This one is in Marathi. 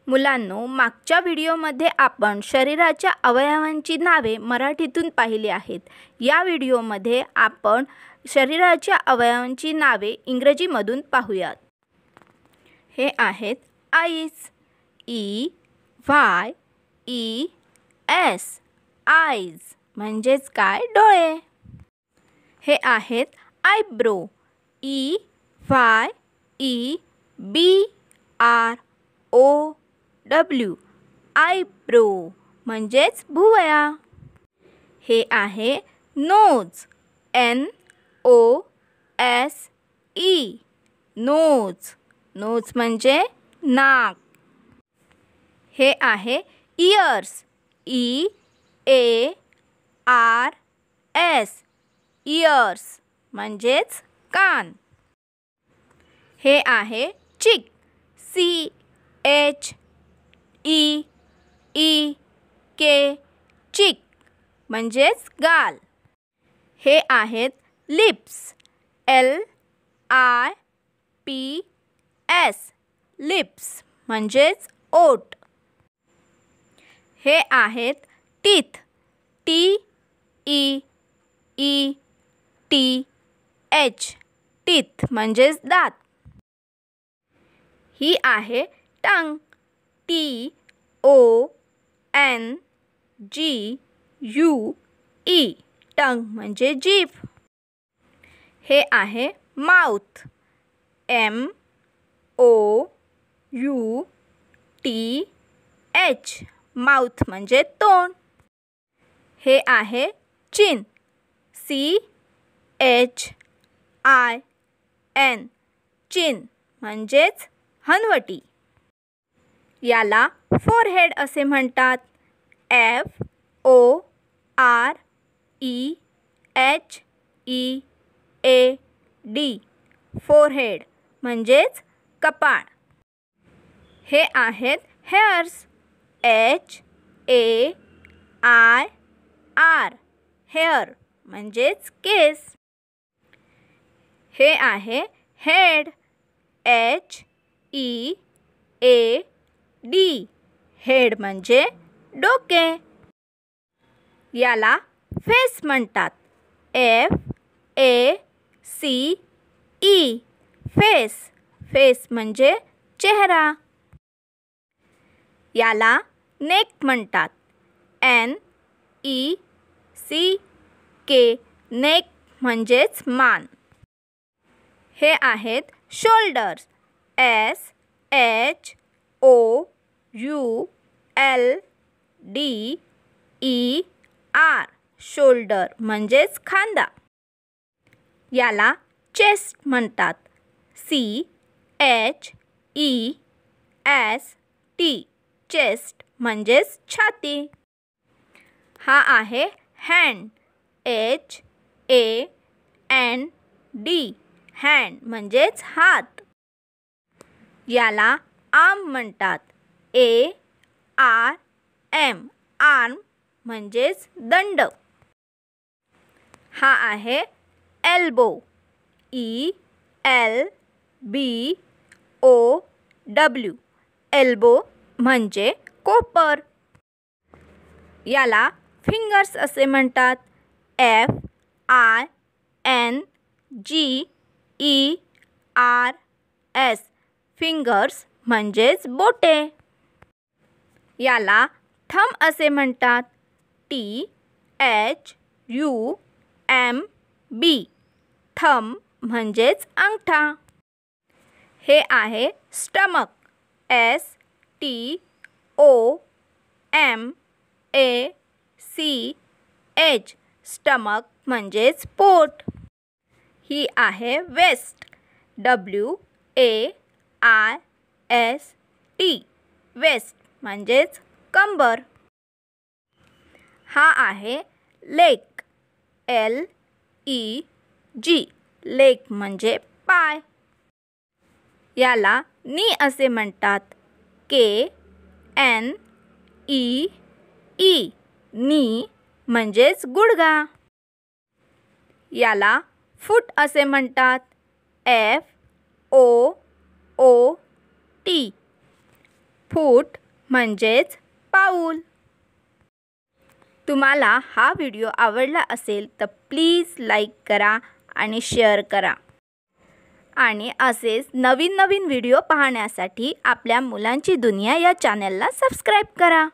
मुलांनो, मागच्या व्हिडिओमध्ये आपण शरीराच्या अवयवांची नावे मराठीतून पाहिली आहेत. या व्हिडिओमध्ये आपण शरीराच्या अवयवांची नावे इंग्रजीमधून पाहूयात. हे आहेत आईज, EYES, आईज म्हणजेच काय? डोळे. हे आहेत आयब्रो, EYEBROW, आयब्रो म्हणजेच भुवया. हे आहे नोज, NOSE, नोज, नोज म्हणजे नाक. हे आहे इयर्स, EARS, इयर्स म्हणजेच कान. हे आहे चिक, CHEEK, चिक म्हणजेच गाल. हे आहेत लिप्स, LIPS, लिप्स म्हणजेच ओठ. हे आहेत टीथ, TEETH, टीथ म्हणजेच दात. ही आहे टंग, TONGUE, टंग म्हणजे जीभ. हे आहे माउथ, MOUTH, माउथ म्हणजे तोंड. हे आहे चिन, CHIN, चिन म्हणजेच हनवटी. याला फोरहेड असे म्हणतात, FOREHEAD, फोरहेड म्हणजेच कपाळ. हे आहेत हेअर्स, HAIR, हेअर म्हणजेच केस. हे आहे हेड, HEAD, हेड म्हणजे डोके. याला फेस म्हणतात, FACE, फेस, फेस म्हणजे चेहरा. याला नेक म्हणतात, NECK, नेक म्हणजेच मान. हे आहेत शोल्डर्स, SHOULDER, शोल्डर म्हणजेच खांदा. याला चेस्ट म्हणतात, CHEST, चेस्ट म्हणजेच छाती. हा आहे हँड, HAND, हँड म्हणजेच हात. याला आर्म म्हणतात, ARM, आर्म म्हणजेच दंड. हा आहे एल्बो, ELBOW, एल्बो म्हणजे कोपर. याला फिंगर्स असे म्हणतात, FINGERS, फिंगर्स म्हणजेच बोटे. याला थंब असे म्हणतात, THUMB, थंब म्हणजेच अंगठा. हे आहे स्टमक, STOMACH, स्टमक म्हणजेच पोट. ही आहे वेस्ट, WAIST, वेस्ट म्हणजेच कंबर. हा आहे लेग, LEG, लेग म्हणजे पाय. याला नी असे म्हणतात, KNEE, नी म्हणजेच गुडघा. याला फूट असे म्हणतात, FOOT, फूट म्हणजेच पाऊल. तुम्हाला हा व्हिडिओ आवडला असेल तर प्लीज लाईक करा आणि शेअर करा. आणि असेच नवीन नवीन व्हिडिओ पाहण्यासाठी आपल्या मुलांची दुनिया या चॅनलला सबस्क्राईब करा.